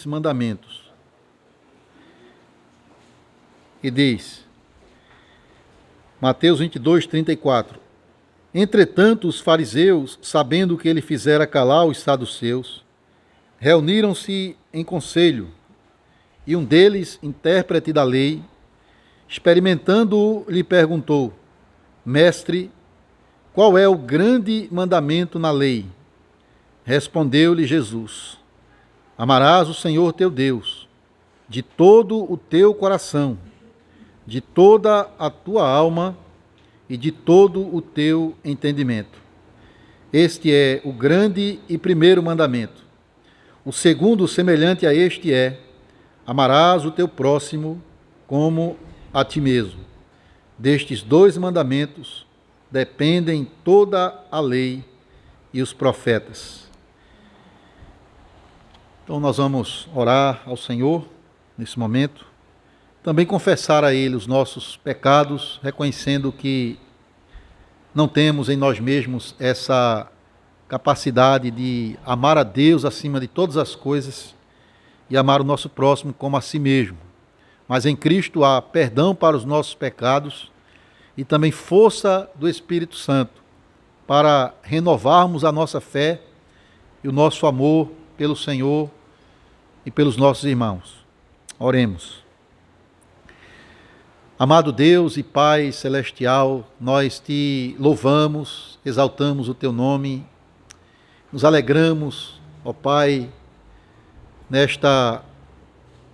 mandamentos. E diz, Mateus 22, 34. Entretanto, os fariseus, sabendo que ele fizera calar os saduceus, reuniram-se em conselho, e um deles, intérprete da lei, experimentando-o, lhe perguntou: Mestre, qual é o grande mandamento na lei? Respondeu-lhe Jesus: Amarás o Senhor teu Deus de todo o teu coração, de toda a tua alma e de todo o teu entendimento. Este é o grande e primeiro mandamento. O segundo, semelhante a este, é: amarás o teu próximo como a ti mesmo. Destes dois mandamentos dependem toda a lei e os profetas. Então nós vamos orar ao Senhor nesse momento, também confessar a Ele os nossos pecados, reconhecendo que não temos em nós mesmos essa capacidade de amar a Deus acima de todas as coisas e amar o nosso próximo como a si mesmo. Mas em Cristo há perdão para os nossos pecados e também força do Espírito Santo para renovarmos a nossa fé e o nosso amor pelo Senhor e pelos nossos irmãos. Oremos. Amado Deus e Pai Celestial, nós te louvamos, exaltamos o teu nome, nos alegramos, ó Pai, nesta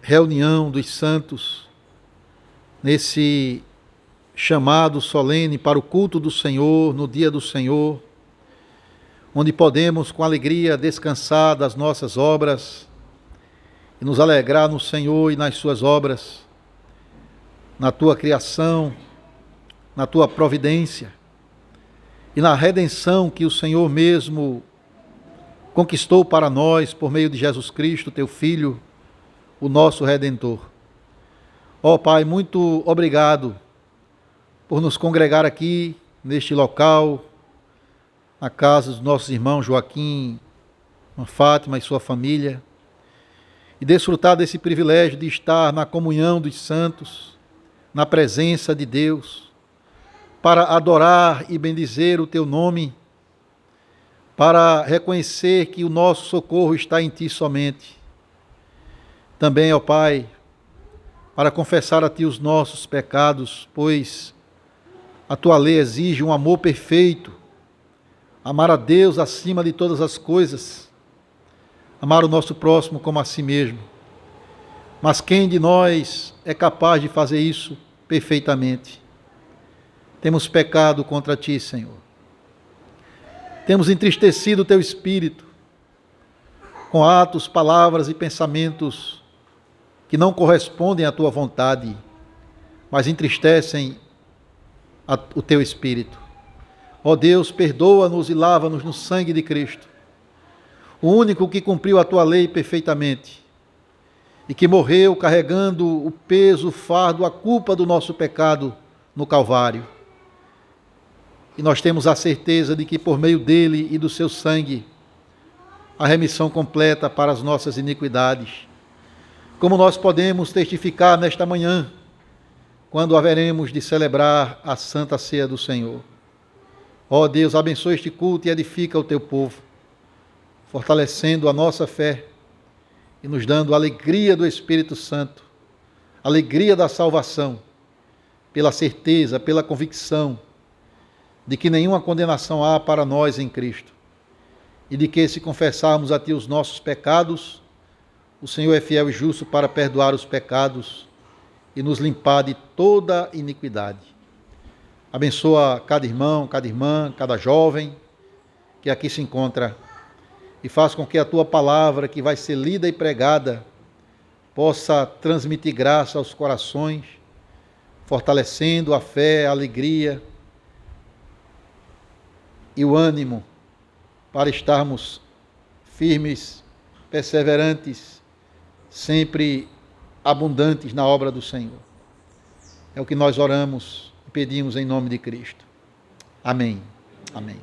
reunião dos santos, nesse chamado solene para o culto do Senhor, no dia do Senhor, onde podemos com alegria descansar das nossas obras e nos alegrar no Senhor e nas suas obras, na tua criação, na tua providência e na redenção que o Senhor mesmo conquistou para nós por meio de Jesus Cristo, teu Filho, o nosso Redentor. Ó Pai, muito obrigado por nos congregar aqui, neste local, na casa dos nossos irmãos Joaquim, Fátima e sua família, e desfrutar desse privilégio de estar na comunhão dos santos, na presença de Deus, para adorar e bendizer o teu nome, para reconhecer que o nosso socorro está em ti somente. Também, ó Pai, para confessar a ti os nossos pecados, pois a tua lei exige um amor perfeito, amar a Deus acima de todas as coisas, amar o nosso próximo como a si mesmo. Mas quem de nós é capaz de fazer isso perfeitamente? Temos pecado contra ti, Senhor. Temos entristecido o teu Espírito com atos, palavras e pensamentos que não correspondem à tua vontade, mas entristecem o teu Espírito. Ó Deus, perdoa-nos e lava-nos no sangue de Cristo, o único que cumpriu a tua lei perfeitamente e que morreu carregando o peso, o fardo, a culpa do nosso pecado no Calvário. E nós temos a certeza de que por meio dele e do seu sangue, a remissão completa para as nossas iniquidades. Como nós podemos testificar nesta manhã, quando haveremos de celebrar a Santa Ceia do Senhor. Ó Deus, abençoa este culto e edifica o teu povo, fortalecendo a nossa fé e nos dando a alegria do Espírito Santo, alegria da salvação, pela certeza, pela convicção de que nenhuma condenação há para nós em Cristo e de que, se confessarmos a ti os nossos pecados, o Senhor é fiel e justo para perdoar os pecados e nos limpar de toda iniquidade. Abençoa cada irmão, cada irmã, cada jovem que aqui se encontra e faz com que a tua palavra, que vai ser lida e pregada, possa transmitir graça aos corações, fortalecendo a fé, a alegria e o ânimo para estarmos firmes, perseverantes, sempre abundantes na obra do Senhor. É o que nós oramos e pedimos em nome de Cristo. Amém. Amém.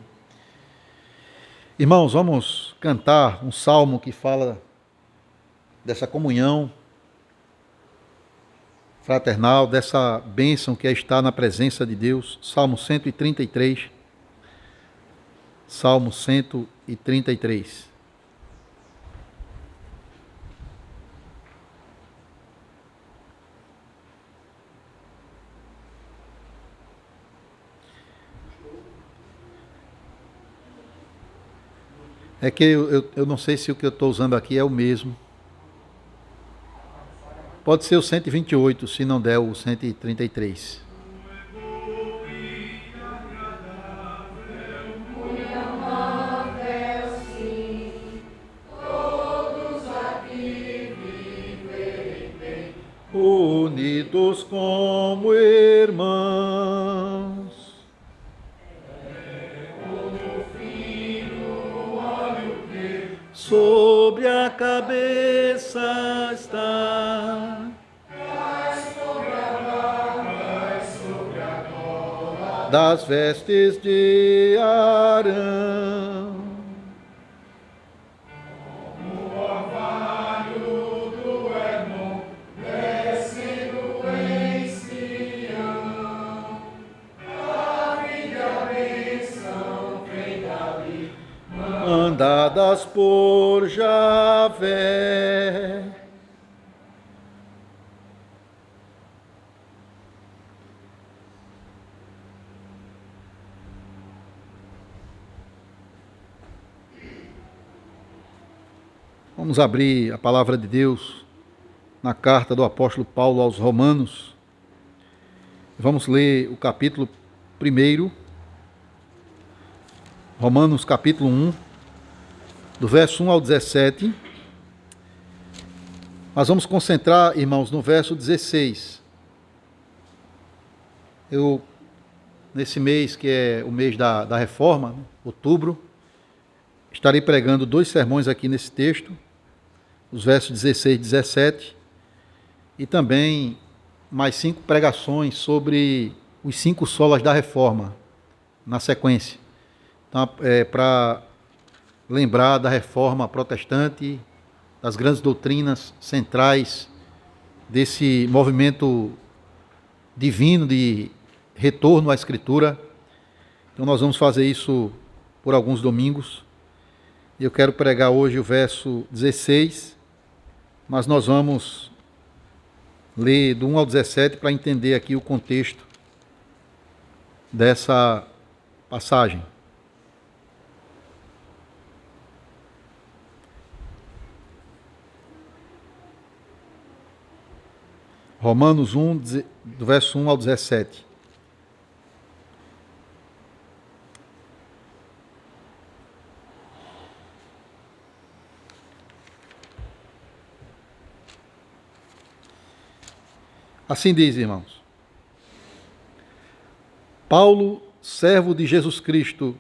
Irmãos, vamos cantar um salmo que fala dessa comunhão fraternal, dessa bênção que é estar na presença de Deus. Salmo 133. Salmo 133. É que eu não sei se o que eu estou usando aqui é o mesmo. Pode ser o 128, se não der o 133. Unidos como irmãos. Sobre a cabeça está, das vestes de Arão. Como o orvalho do Hermon, descendo em Sião, a vida e a bênção vem dali, Mandadas por Javé. Vamos abrir a palavra de Deus na carta do apóstolo Paulo aos Romanos. Vamos ler o capítulo 1, Romanos capítulo 1, do verso 1 ao 17. Nós vamos concentrar, irmãos, no verso 16. Nesse mês, que é o mês da reforma, outubro, estarei pregando 2 sermões aqui nesse texto, os versos 16 e 17, e também mais 5 pregações sobre os 5 solas da reforma, na sequência. Então, para lembrar da reforma protestante, das grandes doutrinas centrais desse movimento divino de retorno à Escritura. Então nós vamos fazer isso por alguns domingos. Eu quero pregar hoje o verso 16, mas nós vamos ler do 1 ao 17 para entender aqui o contexto dessa passagem. Romanos 1, do verso 1 ao 17. Assim diz, irmãos: Paulo, servo de Jesus Cristo,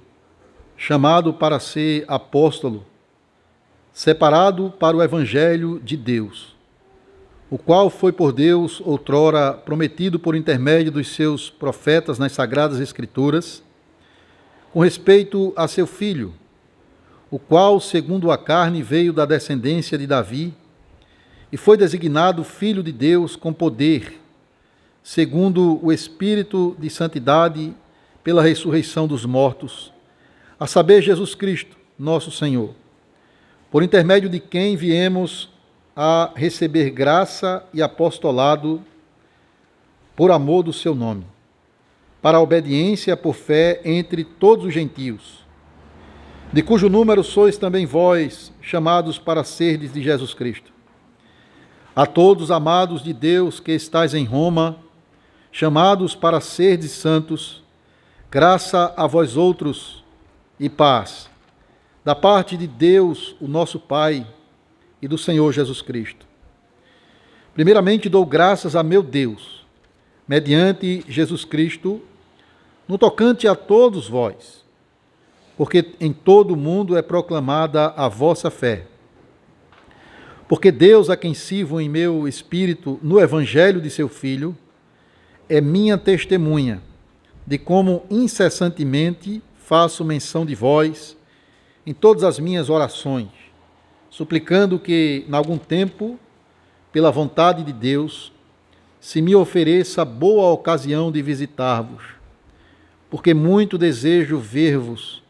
chamado para ser apóstolo, separado para o evangelho de Deus, o qual foi por Deus outrora prometido por intermédio dos seus profetas nas Sagradas Escrituras, com respeito a seu Filho, o qual, segundo a carne, veio da descendência de Davi, e foi designado Filho de Deus com poder, segundo o Espírito de santidade, pela ressurreição dos mortos, a saber, Jesus Cristo, nosso Senhor, por intermédio de quem viemos a receber graça e apostolado por amor do seu nome, para a obediência por fé entre todos os gentios, de cujo número sois também vós, chamados para serdes de Jesus Cristo. A todos, amados de Deus, que estais em Roma, chamados para serdes santos, graça a vós outros e paz, da parte de Deus, o nosso Pai, e do Senhor Jesus Cristo. Primeiramente dou graças a meu Deus, mediante Jesus Cristo, no tocante a todos vós, porque em todo o mundo é proclamada a vossa fé. Porque Deus, a quem sirvo em meu espírito no evangelho de seu Filho, é minha testemunha de como incessantemente faço menção de vós em todas as minhas orações, suplicando que, em algum tempo, pela vontade de Deus, se me ofereça boa ocasião de visitar-vos, porque muito desejo ver-vos,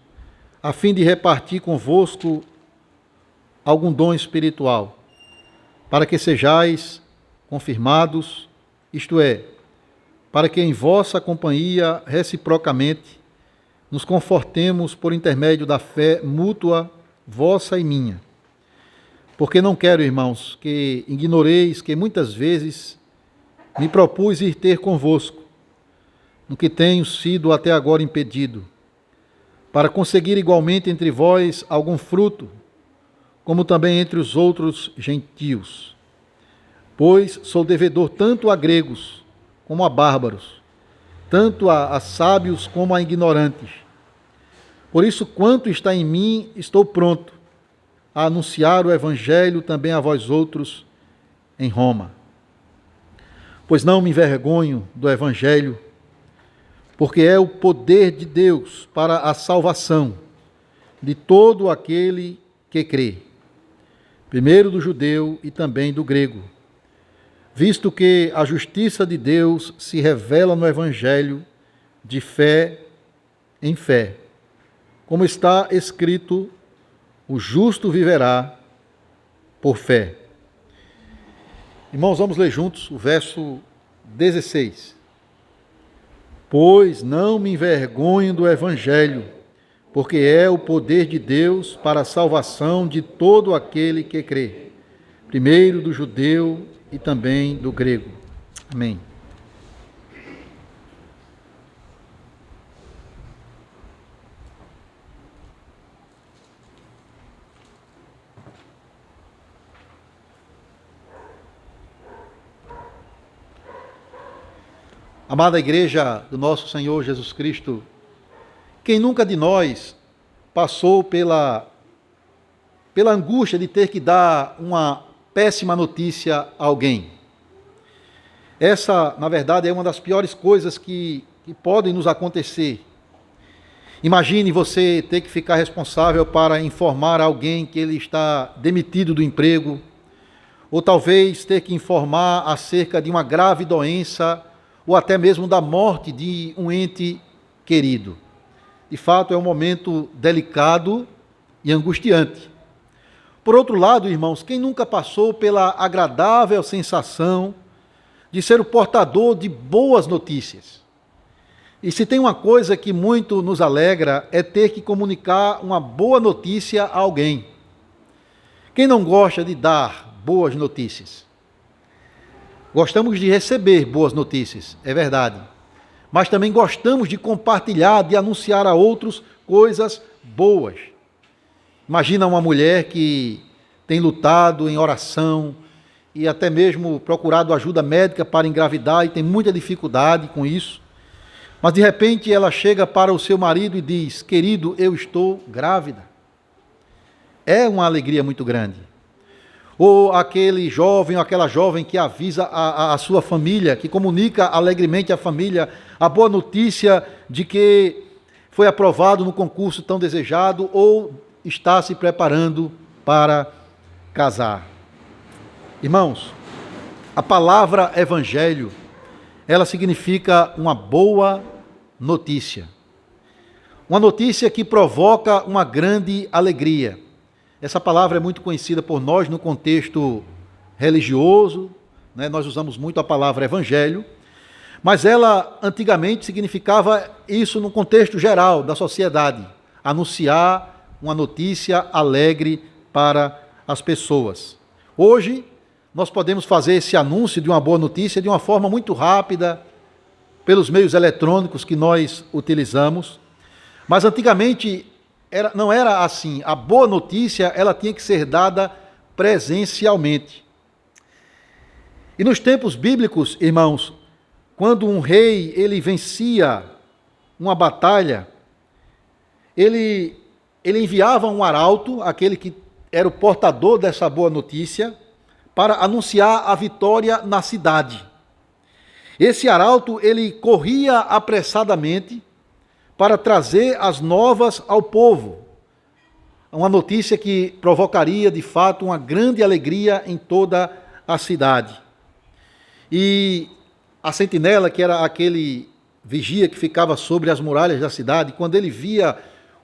a fim de repartir convosco algum dom espiritual, para que sejais confirmados, isto é, para que em vossa companhia, reciprocamente, nos confortemos por intermédio da fé mútua, vossa e minha. Porque não quero, irmãos, que ignoreis que muitas vezes me propus ir ter convosco, no que tenho sido até agora impedido, para conseguir igualmente entre vós algum fruto, como também entre os outros gentios. Pois sou devedor tanto a gregos como a bárbaros, tanto a sábios como a ignorantes. Por isso, quanto está em mim, estou pronto a anunciar o Evangelho também a vós outros em Roma. Pois não me envergonho do Evangelho, porque é o poder de Deus para a salvação de todo aquele que crê, primeiro do judeu e também do grego, visto que a justiça de Deus se revela no Evangelho de fé em fé, como está escrito: o justo viverá por fé. Irmãos, vamos ler juntos o verso 16. Pois não me envergonho do Evangelho, porque é o poder de Deus para a salvação de todo aquele que crê, primeiro do judeu e também do grego. Amém. Amada Igreja do nosso Senhor Jesus Cristo, quem nunca de nós passou pela angústia de ter que dar uma péssima notícia a alguém? Essa, na verdade, é uma das piores coisas que podem nos acontecer. Imagine você ter que ficar responsável para informar alguém que ele está demitido do emprego, ou talvez ter que informar acerca de uma grave doença, ou até mesmo da morte de um ente querido. De fato, é um momento delicado e angustiante. Por outro lado, irmãos, quem nunca passou pela agradável sensação de ser o portador de boas notícias? E se tem uma coisa que muito nos alegra, é ter que comunicar uma boa notícia a alguém. Quem não gosta de dar boas notícias? Gostamos de receber boas notícias, é verdade. Mas também gostamos de compartilhar, de anunciar a outros coisas boas. Imagina uma mulher que tem lutado em oração e até mesmo procurado ajuda médica para engravidar e tem muita dificuldade com isso. Mas de repente ela chega para o seu marido e diz: querido, eu estou grávida. É uma alegria muito grande. Ou aquele jovem ou aquela jovem que avisa a sua família, que comunica alegremente à família a boa notícia de que foi aprovado no concurso tão desejado ou está se preparando para casar. Irmãos, a palavra evangelho, ela significa uma boa notícia. Uma notícia que provoca uma grande alegria. Essa palavra é muito conhecida por nós no contexto religioso, né? Nós usamos muito a palavra evangelho, mas ela antigamente significava isso no contexto geral da sociedade, anunciar uma notícia alegre para as pessoas. Hoje, nós podemos fazer esse anúncio de uma boa notícia de uma forma muito rápida, pelos meios eletrônicos que nós utilizamos, mas antigamente não era assim. A boa notícia, ela tinha que ser dada presencialmente. E nos tempos bíblicos, irmãos, quando um rei ele vencia uma batalha, ele enviava um arauto, aquele que era o portador dessa boa notícia, para anunciar a vitória na cidade. Esse arauto ele corria apressadamente para trazer as novas ao povo, uma notícia que provocaria, de fato, uma grande alegria em toda a cidade. E a sentinela, que era aquele vigia que ficava sobre as muralhas da cidade, quando ele via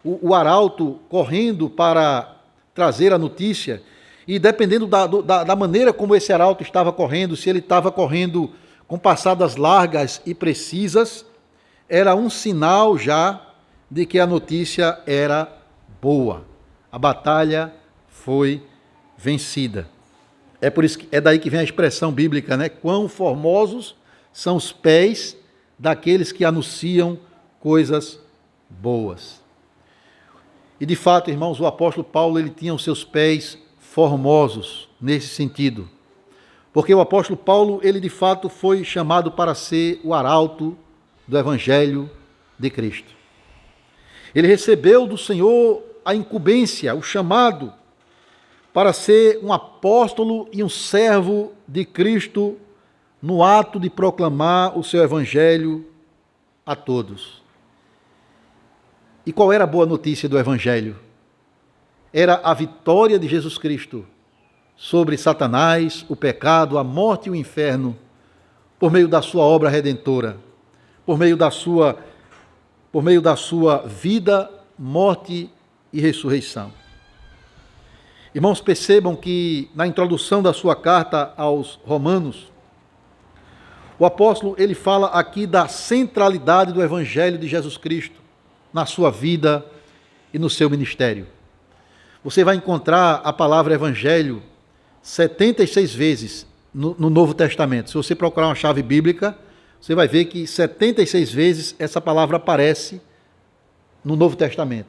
o arauto correndo para trazer a notícia, e dependendo da maneira como esse arauto estava correndo, se ele estava correndo com passadas largas e precisas, era um sinal já de que a notícia era boa. A batalha foi vencida. É por isso que é daí que vem a expressão bíblica, né? Quão formosos são os pés daqueles que anunciam coisas boas. E de fato, irmãos, o apóstolo Paulo, ele tinha os seus pés formosos nesse sentido. Porque o apóstolo Paulo, ele de fato foi chamado para ser o arauto do evangelho de Cristo. Ele recebeu do Senhor a incumbência, o chamado para ser um apóstolo e um servo de Cristo no ato de proclamar o seu evangelho a todos. E qual era a boa notícia do evangelho? Era a vitória de Jesus Cristo sobre Satanás, o pecado, a morte e o inferno, por meio da sua obra redentora, por meio da sua vida, morte e ressurreição. Irmãos, percebam que na introdução da sua carta aos Romanos, o apóstolo ele fala aqui da centralidade do evangelho de Jesus Cristo na sua vida e no seu ministério. Você vai encontrar a palavra evangelho 76 vezes no Novo Testamento. Se você procurar uma chave bíblica, você vai ver que 76 vezes essa palavra aparece no Novo Testamento.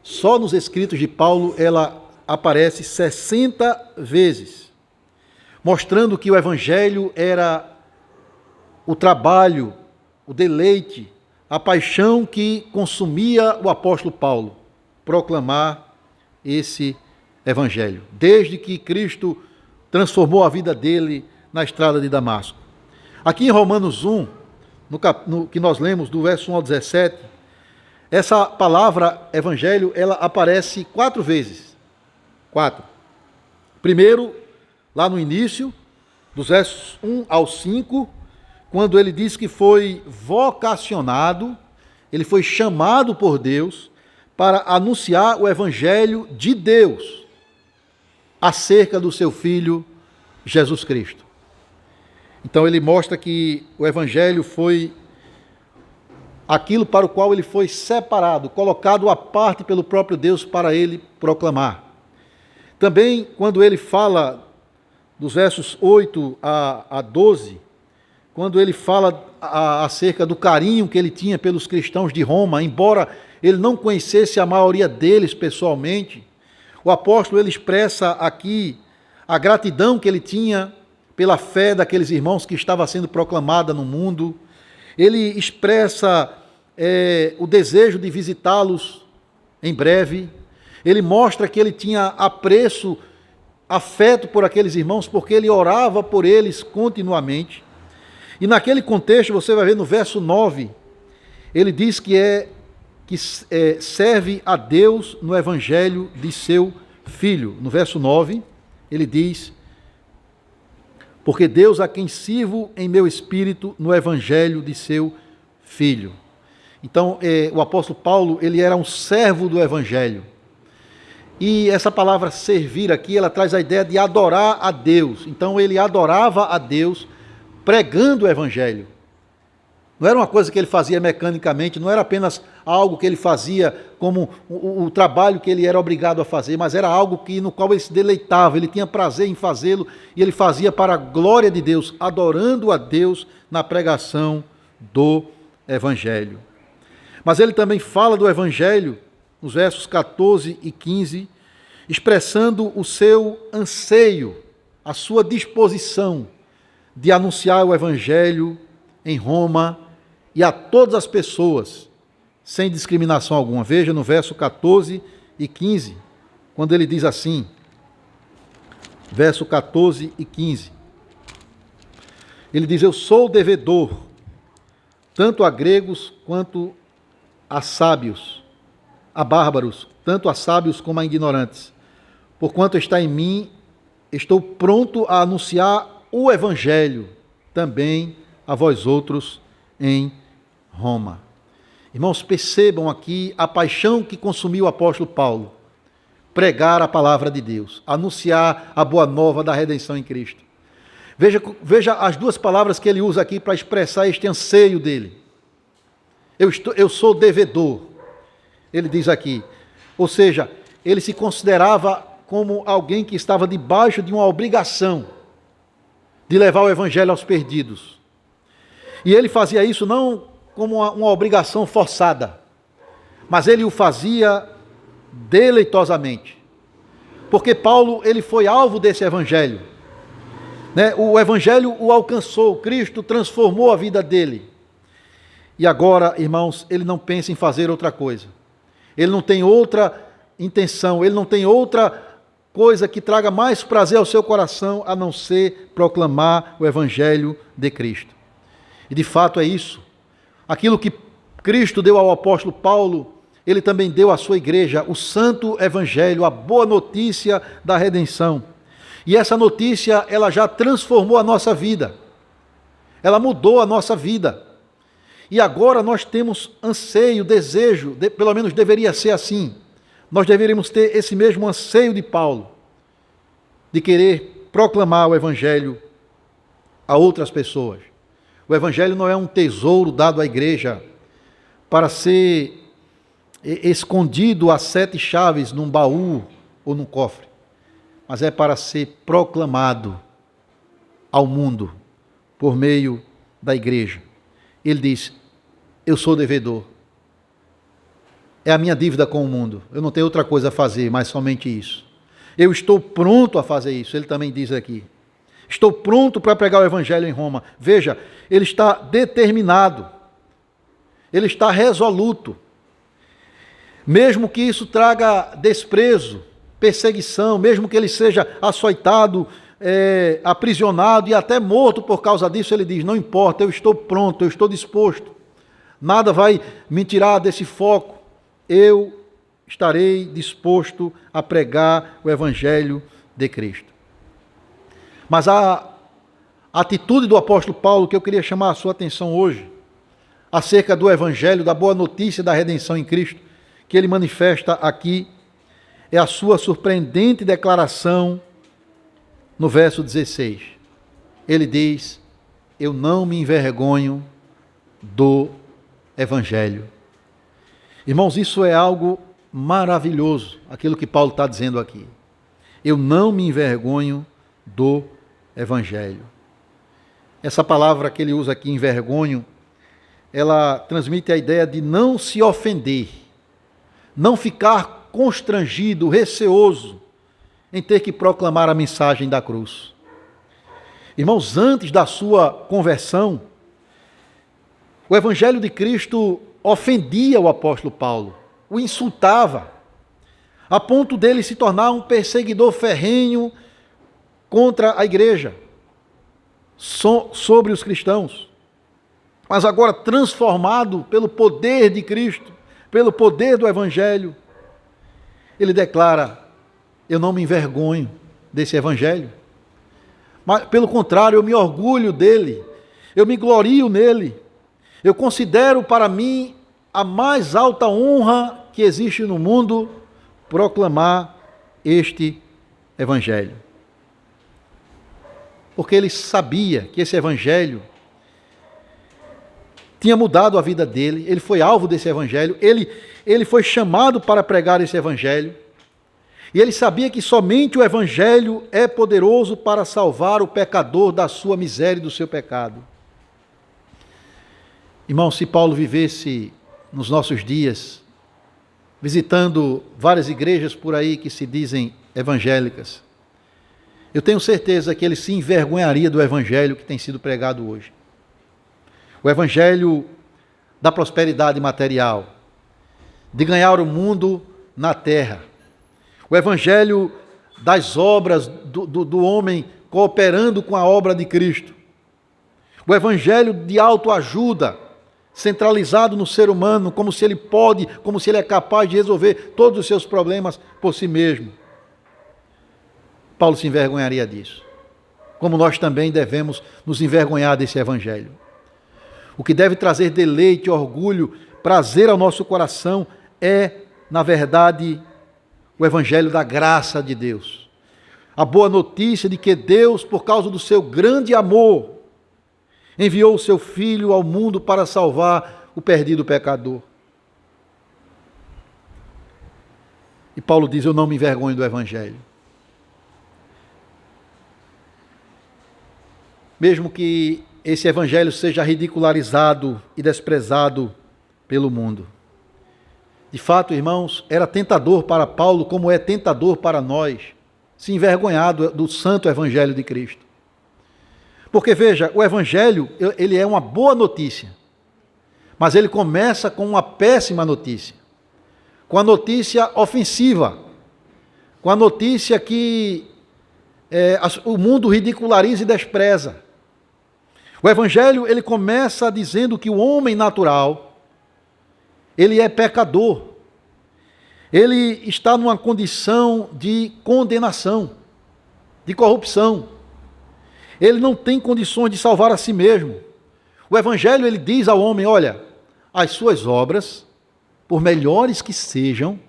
Só nos escritos de Paulo ela aparece 60 vezes, mostrando que o evangelho era o trabalho, o deleite, a paixão que consumia o apóstolo Paulo, proclamar esse evangelho, desde que Cristo transformou a vida dele na estrada de Damasco. Aqui em Romanos 1, no que nós lemos do verso 1 ao 17, essa palavra evangelho, ela aparece 4 vezes. 4. Primeiro, lá no início, dos versos 1 ao 5, quando ele diz que foi vocacionado, ele foi chamado por Deus para anunciar o evangelho de Deus acerca do seu Filho Jesus Cristo. Então ele mostra que o evangelho foi aquilo para o qual ele foi separado, colocado à parte pelo próprio Deus para ele proclamar. Também, quando ele fala dos versos 8 a 12, quando ele fala acerca do carinho que ele tinha pelos cristãos de Roma, embora ele não conhecesse a maioria deles pessoalmente, o apóstolo ele expressa aqui a gratidão que ele tinha pela fé daqueles irmãos que estava sendo proclamada no mundo. Ele expressa o desejo de visitá-los em breve. Ele mostra que ele tinha apreço, afeto por aqueles irmãos, porque ele orava por eles continuamente. E naquele contexto, você vai ver no verso 9, ele diz que serve a Deus no evangelho de seu Filho. No verso 9, ele diz: porque Deus a quem sirvo em meu espírito no evangelho de seu Filho. Então, o apóstolo Paulo, ele era um servo do evangelho. E essa palavra servir aqui, ela traz a ideia de adorar a Deus. Então, ele adorava a Deus pregando o evangelho. Não era uma coisa que ele fazia mecanicamente, não era apenas algo que ele fazia como o trabalho que ele era obrigado a fazer, mas era algo no qual ele se deleitava, ele tinha prazer em fazê-lo, e ele fazia para a glória de Deus, adorando a Deus na pregação do evangelho. Mas ele também fala do evangelho, nos versos 14 e 15, expressando o seu anseio, a sua disposição de anunciar o evangelho em Roma e a todas as pessoas, sem discriminação alguma. Veja no verso 14 e 15, quando ele diz assim, verso 14 e 15, ele diz: eu sou devedor, tanto a gregos quanto a sábios, a bárbaros, tanto a sábios como a ignorantes. Porquanto está em mim, estou pronto a anunciar o evangelho também a vós outros em Roma. Irmãos, percebam aqui a paixão que consumiu o apóstolo Paulo. Pregar a palavra de Deus, anunciar a boa nova da redenção em Cristo. Veja as duas palavras que ele usa aqui para expressar este anseio dele. Eu sou devedor, ele diz aqui. Ou seja, ele se considerava como alguém que estava debaixo de uma obrigação de levar o evangelho aos perdidos. E ele fazia isso não como uma obrigação forçada, mas ele o fazia deleitosamente. Porque Paulo, ele foi alvo desse evangelho. O evangelho o alcançou, Cristo transformou a vida dele. E agora, irmãos, ele não pensa em fazer outra coisa. Ele não tem outra intenção, ele não tem outra coisa que traga mais prazer ao seu coração a não ser proclamar o evangelho de Cristo. E de fato é isso. Aquilo que Cristo deu ao apóstolo Paulo, ele também deu à sua igreja o santo evangelho, a boa notícia da redenção. E essa notícia, ela já transformou a nossa vida. Ela mudou a nossa vida. E agora nós temos anseio, desejo, pelo menos deveria ser assim. Nós deveríamos ter esse mesmo anseio de Paulo, de querer proclamar o evangelho a outras pessoas. O evangelho não é um tesouro dado à igreja para ser escondido a 7 chaves num baú ou num cofre, mas é para ser proclamado ao mundo por meio da igreja. Ele diz: eu sou devedor. É a minha dívida com o mundo. Eu não tenho outra coisa a fazer, mas somente isso. Eu estou pronto a fazer isso. Ele também diz aqui. Estou pronto para pregar o evangelho em Roma. Veja, ele está determinado. Ele está resoluto. Mesmo que isso traga desprezo, perseguição, mesmo que ele seja açoitado, aprisionado e até morto por causa disso, ele diz: não importa, eu estou pronto, eu estou disposto. Nada vai me tirar desse foco. Eu estarei disposto a pregar o evangelho de Cristo. Mas a atitude do apóstolo Paulo que eu queria chamar a sua atenção hoje, acerca do evangelho, da boa notícia da redenção em Cristo, que ele manifesta aqui, é a sua surpreendente declaração no verso 16. Ele diz: eu não me envergonho do evangelho. Irmãos, isso é algo maravilhoso, aquilo que Paulo está dizendo aqui. Eu não me envergonho do evangelho. Essa palavra que ele usa aqui, envergonho, ela transmite a ideia de não se ofender, não ficar constrangido, receoso em ter que proclamar a mensagem da cruz. Irmãos, antes da sua conversão, o evangelho de Cristo ofendia o apóstolo Paulo, o insultava, a ponto dele se tornar um perseguidor ferrenho contra a igreja, sobre os cristãos. Mas agora, transformado pelo poder de Cristo, pelo poder do evangelho, ele declara: eu não me envergonho desse evangelho, mas pelo contrário, eu me orgulho dele, eu me glorio nele, eu considero para mim a mais alta honra que existe no mundo proclamar este evangelho. Porque ele sabia que esse evangelho tinha mudado a vida dele, ele foi alvo desse evangelho, ele foi chamado para pregar esse evangelho, e ele sabia que somente o evangelho é poderoso para salvar o pecador da sua miséria e do seu pecado. Irmão, se Paulo vivesse nos nossos dias, visitando várias igrejas por aí que se dizem evangélicas, eu tenho certeza que ele se envergonharia do evangelho que tem sido pregado hoje. O evangelho da prosperidade material, de ganhar o mundo na terra. O evangelho das obras do homem cooperando com a obra de Cristo. O evangelho de autoajuda, centralizado no ser humano, como se ele pode, como se ele é capaz de resolver todos os seus problemas por si mesmo. Paulo se envergonharia disso. Como nós também devemos nos envergonhar desse evangelho. O que deve trazer deleite, orgulho, prazer ao nosso coração é, na verdade, o evangelho da graça de Deus. A boa notícia de que Deus, por causa do seu grande amor, enviou o seu Filho ao mundo para salvar o perdido pecador. E Paulo diz, eu não me envergonho do evangelho. Mesmo que esse evangelho seja ridicularizado e desprezado pelo mundo. De fato, irmãos, era tentador para Paulo, como é tentador para nós, se envergonhar do santo evangelho de Cristo. Porque, veja, o evangelho, ele é uma boa notícia, mas ele começa com uma péssima notícia, com a notícia ofensiva, com a notícia que o mundo ridiculariza e despreza. O evangelho, ele começa dizendo que o homem natural, ele é pecador. Ele está numa condição de condenação, de corrupção. Ele não tem condições de salvar a si mesmo. O evangelho, ele diz ao homem, olha, as suas obras, por melhores que sejam,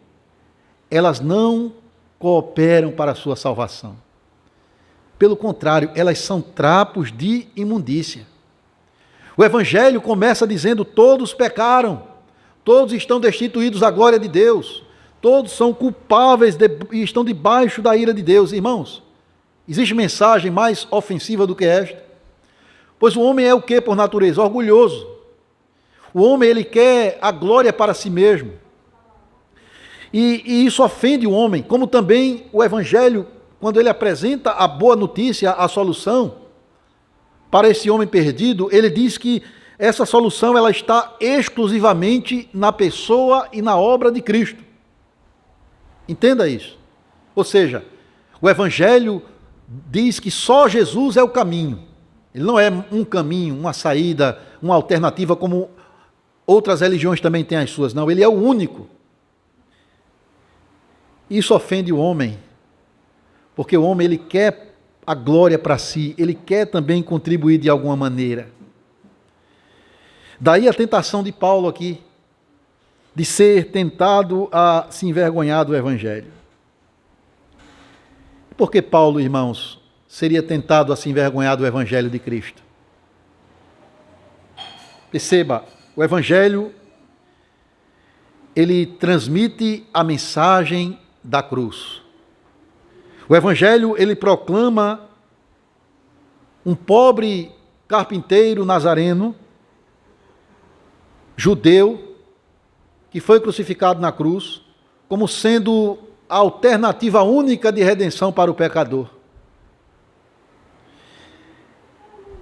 elas não cooperam para a sua salvação. Pelo contrário, elas são trapos de imundícia. O evangelho começa dizendo, todos pecaram, todos estão destituídos da glória de Deus, todos são culpáveis e estão debaixo da ira de Deus. Irmãos, existe mensagem mais ofensiva do que esta? Pois o homem é o que por natureza? Orgulhoso. O homem, ele quer a glória para si mesmo. E isso ofende o homem, como também o evangelho, quando ele apresenta a boa notícia, a solução para esse homem perdido, ele diz que essa solução ela está exclusivamente na pessoa e na obra de Cristo. Entenda isso. Ou seja, o evangelho diz que só Jesus é o caminho. Ele não é um caminho, uma saída, uma alternativa como outras religiões também têm as suas. Não, ele é o único. Isso ofende o homem. Porque o homem, ele quer a glória para si, ele quer também contribuir de alguma maneira. Daí a tentação de Paulo aqui, de ser tentado a se envergonhar do evangelho. Por que Paulo, irmãos, seria tentado a se envergonhar do evangelho de Cristo? Perceba, o evangelho, ele transmite a mensagem da cruz. O evangelho, ele proclama um pobre carpinteiro nazareno, judeu, que foi crucificado na cruz, como sendo a alternativa única de redenção para o pecador.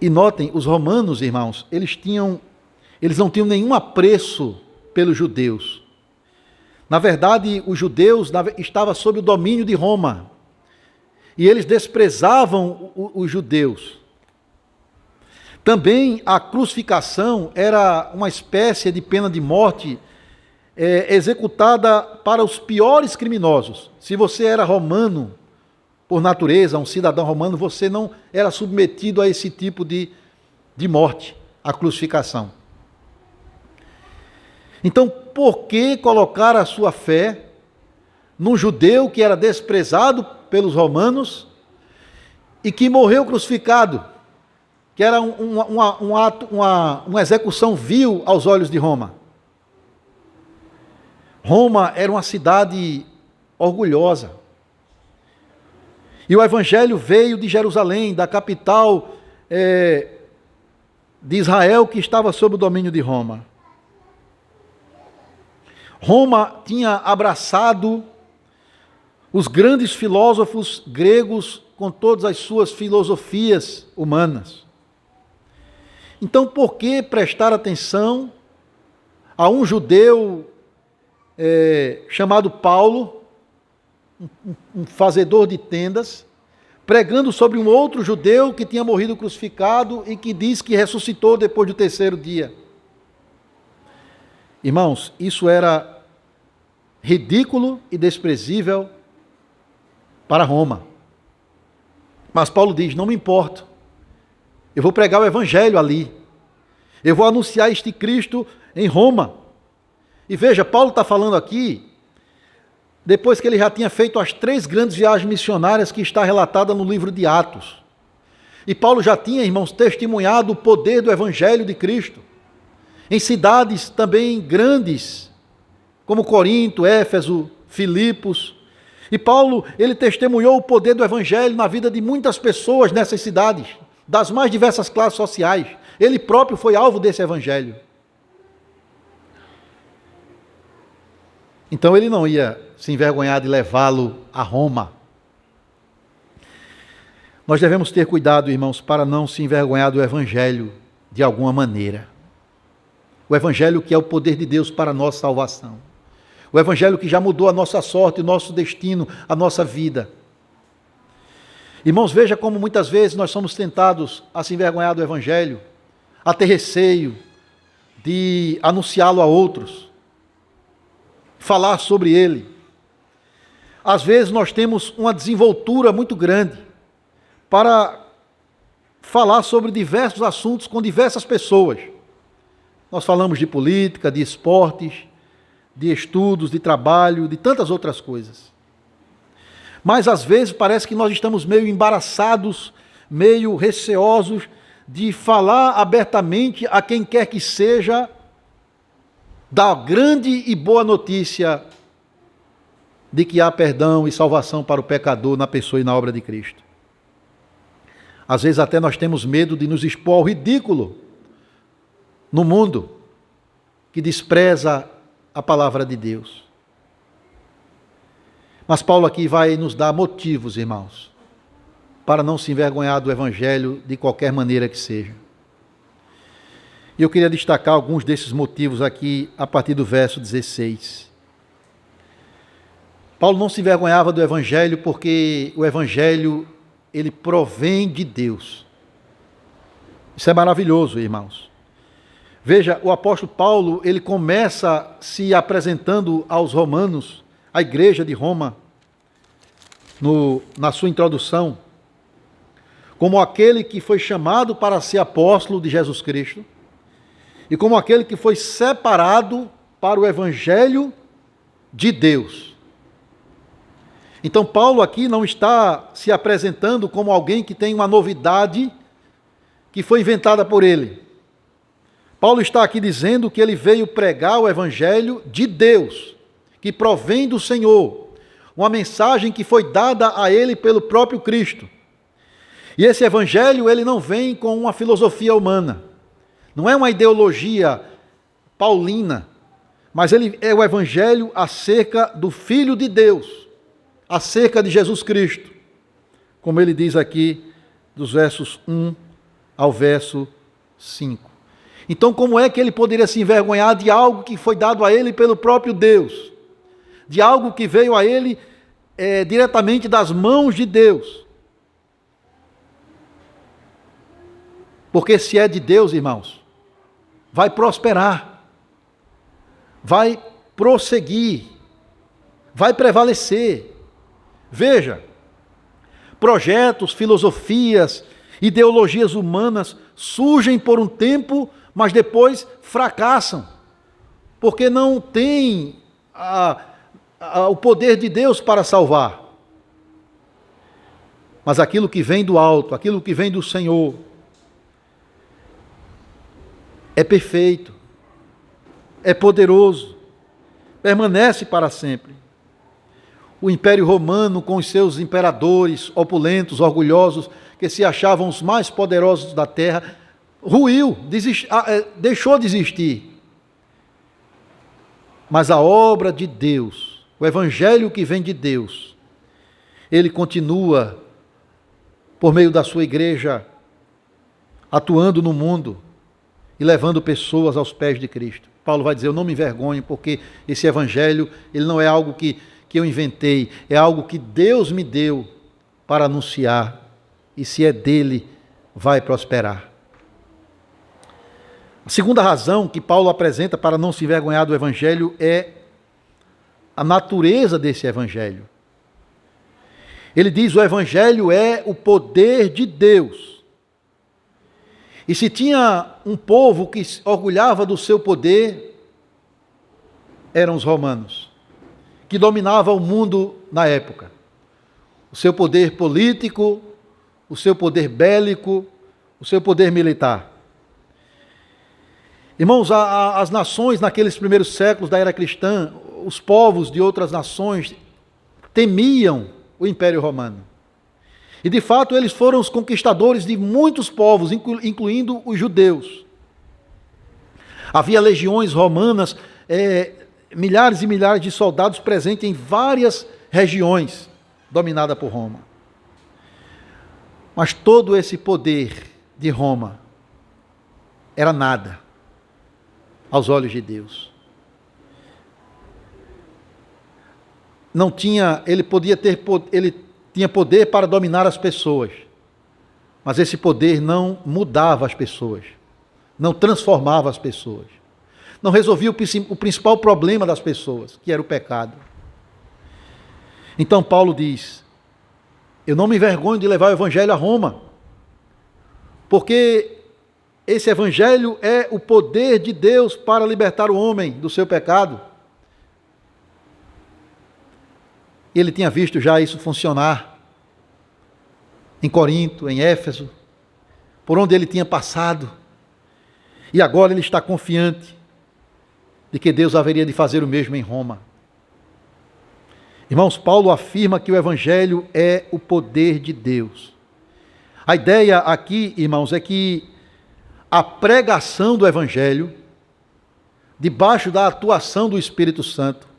E notem, os romanos, irmãos, eles não tinham nenhum apreço pelos judeus. Na verdade, os judeus estavam sob o domínio de Roma. E eles desprezavam os judeus. Também a crucificação era uma espécie de pena de morte executada para os piores criminosos. Se você era romano, por natureza, um cidadão romano, você não era submetido a esse tipo de morte, a crucificação. Então, por que colocar a sua fé num judeu que era desprezado pelos romanos e que morreu crucificado, que era uma execução vil aos olhos de Roma? Roma era uma cidade orgulhosa. E o evangelho veio de Jerusalém, da capital de Israel, que estava sob o domínio de Roma. Roma tinha abraçado os grandes filósofos gregos com todas as suas filosofias humanas. Então, por que prestar atenção a um judeu chamado Paulo, um fazedor de tendas, pregando sobre um outro judeu que tinha morrido crucificado e que diz que ressuscitou depois do terceiro dia? Irmãos, isso era ridículo e desprezível para Roma. Mas Paulo diz: não me importo, eu vou pregar o evangelho ali, eu vou anunciar este Cristo em Roma. E veja, Paulo está falando aqui, depois que ele já tinha feito as 3 grandes viagens missionárias que está relatada no livro de Atos. E Paulo já tinha, irmãos, testemunhado o poder do evangelho de Cristo, em cidades também grandes, como Corinto, Éfeso, Filipos. E Paulo, ele testemunhou o poder do evangelho na vida de muitas pessoas nessas cidades, das mais diversas classes sociais. Ele próprio foi alvo desse evangelho. Então ele não ia se envergonhar de levá-lo a Roma. Nós devemos ter cuidado, irmãos, para não se envergonhar do evangelho de alguma maneira. O evangelho que é o poder de Deus para a nossa salvação. O evangelho que já mudou a nossa sorte, o nosso destino, a nossa vida. Irmãos, veja como muitas vezes nós somos tentados a se envergonhar do evangelho, a ter receio de anunciá-lo a outros, falar sobre ele. Às vezes nós temos uma desenvoltura muito grande para falar sobre diversos assuntos com diversas pessoas. Nós falamos de política, de esportes, de estudos, de trabalho, de tantas outras coisas. Mas às vezes parece que nós estamos meio embaraçados, meio receosos de falar abertamente a quem quer que seja da grande e boa notícia de que há perdão e salvação para o pecador na pessoa e na obra de Cristo. Às vezes até nós temos medo de nos expor ao ridículo no mundo que despreza a palavra de Deus. Mas Paulo aqui vai nos dar motivos, irmãos, para não se envergonhar do evangelho de qualquer maneira que seja. E eu queria destacar alguns desses motivos aqui a partir do verso 16. Paulo não se envergonhava do evangelho porque o evangelho, ele provém de Deus. Isso é maravilhoso, irmãos. Veja, o apóstolo Paulo, ele começa se apresentando aos romanos, à igreja de Roma, na sua introdução, como aquele que foi chamado para ser apóstolo de Jesus Cristo, e como aquele que foi separado para o evangelho de Deus. Então Paulo aqui não está se apresentando como alguém que tem uma novidade que foi inventada por ele. Paulo está aqui dizendo que ele veio pregar o evangelho de Deus, que provém do Senhor, uma mensagem que foi dada a ele pelo próprio Cristo. E esse evangelho, ele não vem com uma filosofia humana, não é uma ideologia paulina, mas ele é o evangelho acerca do Filho de Deus, acerca de Jesus Cristo, como ele diz aqui, dos versos 1 ao verso 5. Então, como é que ele poderia se envergonhar de algo que foi dado a ele pelo próprio Deus? De algo que veio a ele diretamente das mãos de Deus? Porque se é de Deus, irmãos, vai prosperar, vai prosseguir, vai prevalecer. Veja, projetos, filosofias, ideologias humanas surgem por um tempo, mas depois fracassam, porque não tem o poder de Deus para salvar. Mas aquilo que vem do alto, aquilo que vem do Senhor, é perfeito, é poderoso, permanece para sempre. O Império Romano, com os seus imperadores opulentos, orgulhosos, que se achavam os mais poderosos da terra, ruiu, deixou de existir. Mas a obra de Deus, o evangelho que vem de Deus, ele continua, por meio da sua igreja, atuando no mundo e levando pessoas aos pés de Cristo. Paulo vai dizer, eu não me envergonho, porque esse evangelho, ele não é algo que eu inventei, é algo que Deus me deu para anunciar, e se é dele, vai prosperar. A segunda razão que Paulo apresenta para não se envergonhar do Evangelho é a natureza desse Evangelho. Ele diz: o Evangelho é o poder de Deus. E se tinha um povo que se orgulhava do seu poder, eram os romanos, que dominavam o mundo na época. O seu poder político, o seu poder bélico, o seu poder militar. Irmãos, as nações naqueles primeiros séculos da era cristã, os povos de outras nações temiam o Império Romano. E de fato eles foram os conquistadores de muitos povos, incluindo os judeus. Havia legiões romanas, milhares e milhares de soldados presentes em várias regiões dominadas por Roma. Mas todo esse poder de Roma era nada aos olhos de Deus. Não tinha, ele tinha poder para dominar as pessoas, mas esse poder não mudava as pessoas, não transformava as pessoas, não resolvia o principal problema das pessoas, que era o pecado. Então Paulo diz: eu não me envergonho de levar o Evangelho a Roma, porque esse Evangelho é o poder de Deus para libertar o homem do seu pecado. Ele tinha visto já isso funcionar em Corinto, em Éfeso, por onde ele tinha passado. E agora ele está confiante de que Deus haveria de fazer o mesmo em Roma. Irmãos, Paulo afirma que o Evangelho é o poder de Deus. A ideia aqui, irmãos, é que a pregação do Evangelho, debaixo da atuação do Espírito Santo,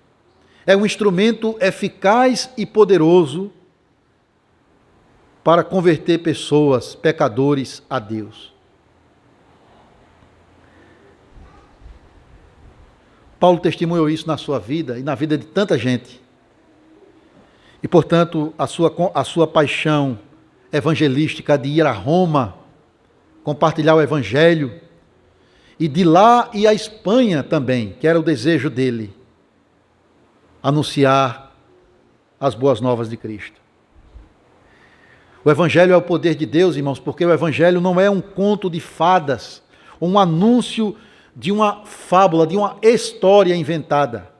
é um instrumento eficaz e poderoso para converter pessoas, pecadores, a Deus. Paulo testemunhou isso na sua vida e na vida de tanta gente. E, portanto, a sua paixão evangelística de ir a Roma, compartilhar o Evangelho, e de lá ir à Espanha também, que era o desejo dele, anunciar as boas novas de Cristo. O Evangelho é o poder de Deus, irmãos, porque o Evangelho não é um conto de fadas, um anúncio de uma fábula, de uma história inventada.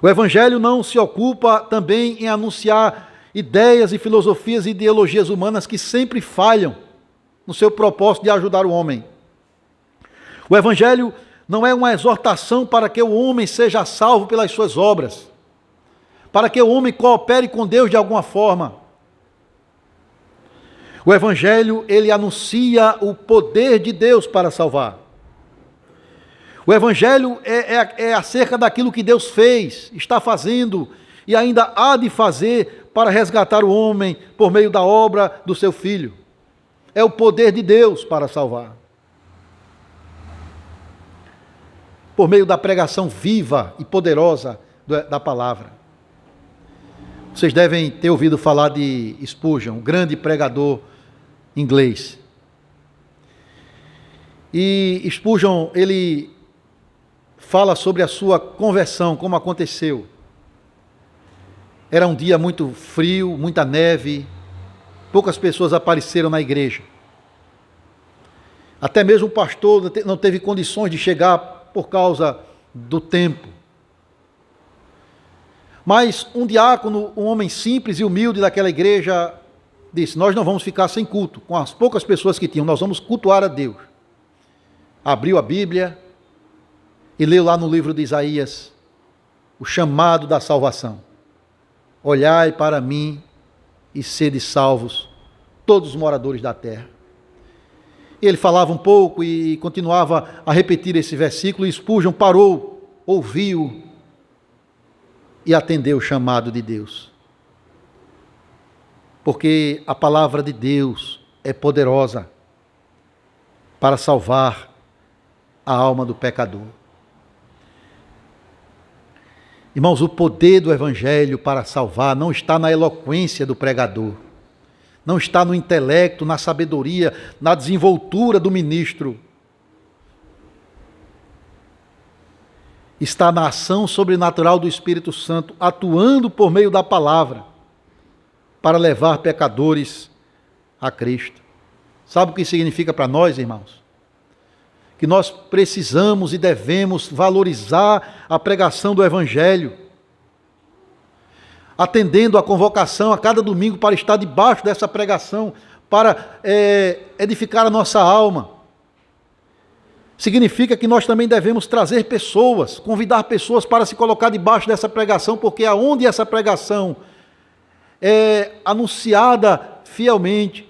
O Evangelho não se ocupa também em anunciar ideias e filosofias e ideologias humanas que sempre falham no seu propósito de ajudar o homem. O Evangelho não é uma exortação para que o homem seja salvo pelas suas obras, para que o homem coopere com Deus de alguma forma. O Evangelho, ele anuncia o poder de Deus para salvar. O Evangelho é acerca daquilo que Deus fez, está fazendo e ainda há de fazer para resgatar o homem por meio da obra do seu Filho. É o poder de Deus para salvar. Por meio da pregação viva e poderosa da palavra. Vocês devem ter ouvido falar de Spurgeon, um grande pregador inglês. E Spurgeon, ele fala sobre a sua conversão, como aconteceu. Era um dia muito frio, muita neve, poucas pessoas apareceram na igreja. Até mesmo o pastor não teve condições de chegar por causa do tempo. Mas um diácono, um homem simples e humilde daquela igreja, disse: nós não vamos ficar sem culto, com as poucas pessoas que tinham, nós vamos cultuar a Deus. Abriu a Bíblia e leu lá no livro de Isaías o chamado da salvação. Olhai para mim e sede salvos, todos os moradores da terra. Ele falava um pouco e continuava a repetir esse versículo, e Spurgeon parou, ouviu e atendeu o chamado de Deus. Porque a palavra de Deus é poderosa para salvar a alma do pecador. Irmãos, o poder do Evangelho para salvar não está na eloquência do pregador, não está no intelecto, na sabedoria, na desenvoltura do ministro, está na ação sobrenatural do Espírito Santo, atuando por meio da palavra, para levar pecadores a Cristo. Sabe o que significa para nós, irmãos? Que nós precisamos e devemos valorizar a pregação do Evangelho, atendendo a convocação a cada domingo para estar debaixo dessa pregação, para edificar a nossa alma. Significa que nós também devemos trazer pessoas, convidar pessoas para se colocar debaixo dessa pregação, porque aonde essa pregação é anunciada fielmente,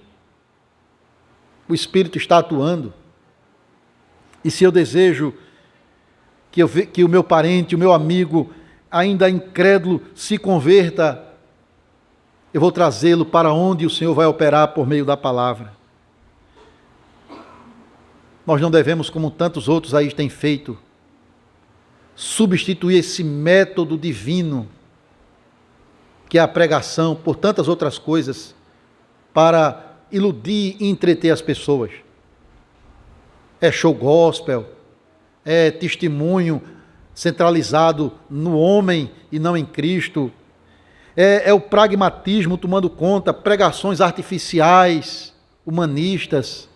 o Espírito está atuando. E se eu desejo que o meu parente, o meu amigo, ainda incrédulo, se converta, eu vou trazê-lo para onde o Senhor vai operar por meio da palavra. Nós não devemos, como tantos outros aí têm feito, substituir esse método divino, que é a pregação, por tantas outras coisas, para iludir e entreter as pessoas. É show gospel, é testemunho centralizado no homem e não em Cristo, é o pragmatismo tomando conta, pregações artificiais, humanistas.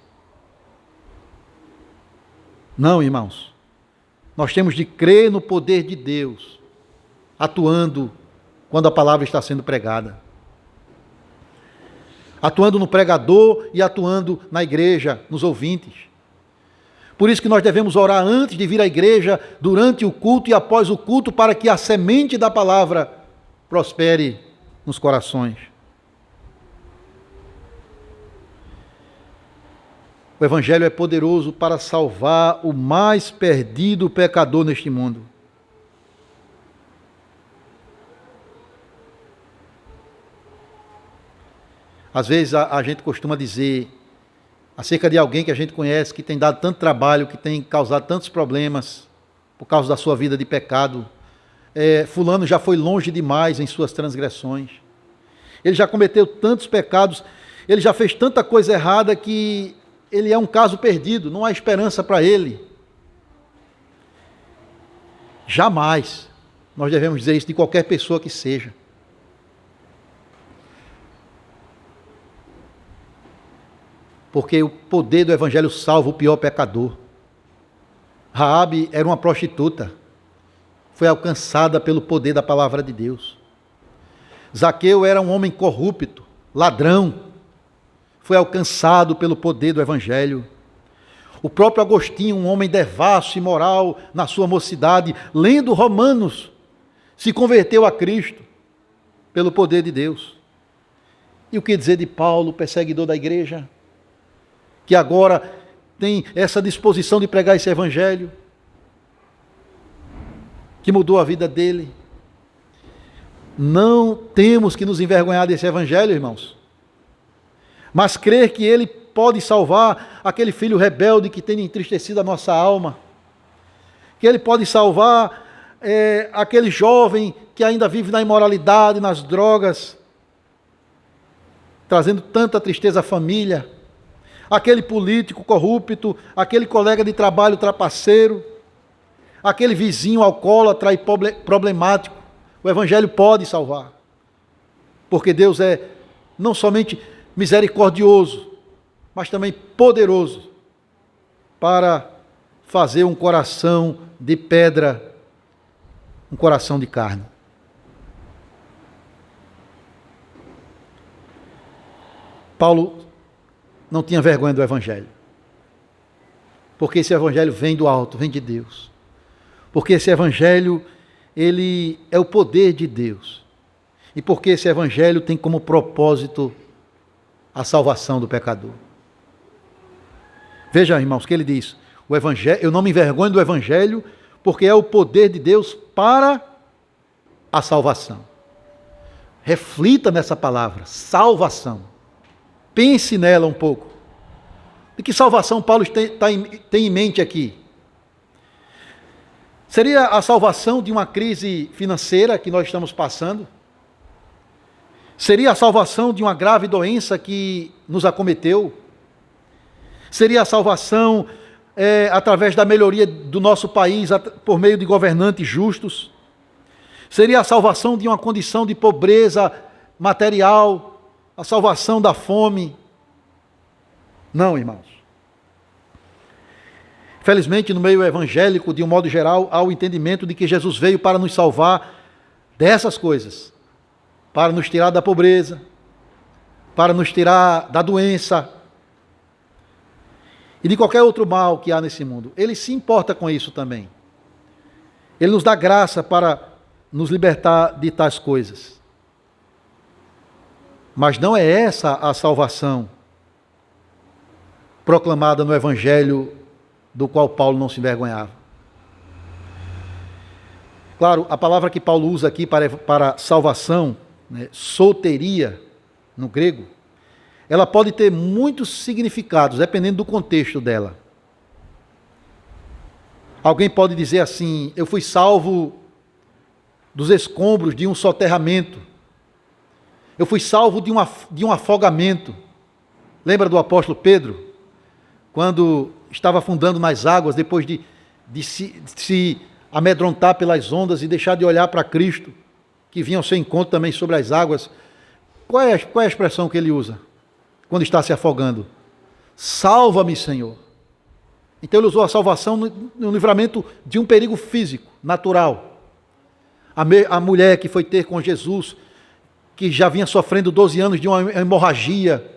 Não, irmãos, nós temos de crer no poder de Deus, atuando quando a palavra está sendo pregada. Atuando no pregador e atuando na igreja, nos ouvintes. Por isso que nós devemos orar antes de vir à igreja, durante o culto e após o culto, para que a semente da palavra prospere nos corações. O Evangelho é poderoso para salvar o mais perdido pecador neste mundo. Às vezes a gente costuma dizer acerca de alguém que a gente conhece, que tem dado tanto trabalho, que tem causado tantos problemas por causa da sua vida de pecado. Fulano já foi longe demais em suas transgressões. Ele já cometeu tantos pecados, ele já fez tanta coisa errada que ele é um caso perdido, não há esperança para ele. Jamais nós devemos dizer isso de qualquer pessoa que seja. Porque o poder do Evangelho salva o pior pecador. Raabe era uma prostituta, foi alcançada pelo poder da palavra de Deus. Zaqueu era um homem corrupto, ladrão, foi alcançado pelo poder do Evangelho. O próprio Agostinho, um homem devasso e imoral na sua mocidade, lendo Romanos, se converteu a Cristo pelo poder de Deus. E o que dizer de Paulo, perseguidor da igreja, que agora tem essa disposição de pregar esse Evangelho, que mudou a vida dele? Não temos que nos envergonhar desse Evangelho, irmãos, mas crer que ele pode salvar aquele filho rebelde que tem entristecido a nossa alma, que ele pode salvar aquele jovem que ainda vive na imoralidade, nas drogas, trazendo tanta tristeza à família, aquele político corrupto, aquele colega de trabalho trapaceiro, aquele vizinho alcoólatra e problemático. O Evangelho pode salvar, porque Deus é não somente misericordioso, mas também poderoso para fazer um coração de pedra, um coração de carne. Paulo não tinha vergonha do Evangelho, porque esse Evangelho vem do alto, vem de Deus, porque esse Evangelho, ele é o poder de Deus, e porque esse Evangelho tem como propósito a salvação do pecador. Veja, irmãos, que ele diz, o Evangelho, eu não me envergonho do Evangelho, porque é o poder de Deus para a salvação. Reflita nessa palavra, salvação. Pense nela um pouco. De que salvação Paulo tem em mente aqui? Seria a salvação de uma crise financeira que nós estamos passando? Seria a salvação de uma grave doença que nos acometeu? Seria a salvação através da melhoria do nosso país, por meio de governantes justos. Seria a salvação de uma condição de pobreza material, a salvação da fome. Não, irmãos. Felizmente, no meio evangélico, de um modo geral, há o entendimento de que Jesus veio para nos salvar dessas coisas, para nos tirar da pobreza, para nos tirar da doença e de qualquer outro mal que há nesse mundo. Ele se importa com isso também. Ele nos dá graça para nos libertar de tais coisas. Mas não é essa a salvação proclamada no Evangelho, do qual Paulo não se envergonhava. Claro, a palavra que Paulo usa aqui para salvação, né, soteria, no grego, ela pode ter muitos significados, dependendo do contexto dela. Alguém pode dizer assim: eu fui salvo dos escombros de um soterramento. Eu fui salvo de um afogamento. Lembra do apóstolo Pedro? Quando estava afundando nas águas, depois de se amedrontar pelas ondas e deixar de olhar para Cristo, que vinha ao seu encontro também sobre as águas. Qual é a expressão que ele usa quando está se afogando? Salva-me, Senhor. Então ele usou a salvação no livramento de um perigo físico, natural. A mulher que foi ter com Jesus, que já vinha sofrendo 12 anos de uma hemorragia,